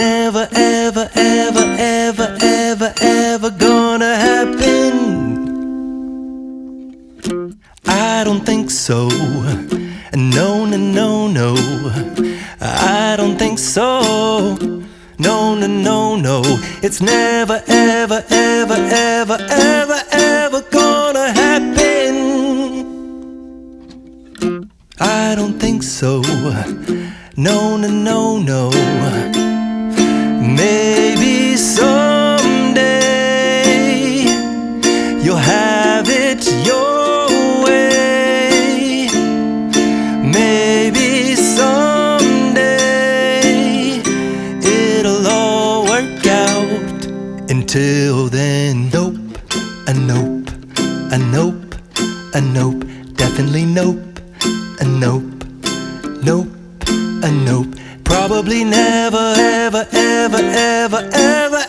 never ever ever ever ever ever gonna happen. I don't think so. No, no, no, no. I don't think so. No, no, no, no. It's never ever ever ever ever ever gonna happen. I don't think so. No, no, no, no. Maybe someday you'll have it your way. Maybe someday it'll all work out. Until then, nope, a nope, a nope, a nope, definitely nope, a nope, nope, a nope. Probably never, ever, ever, ever, ever,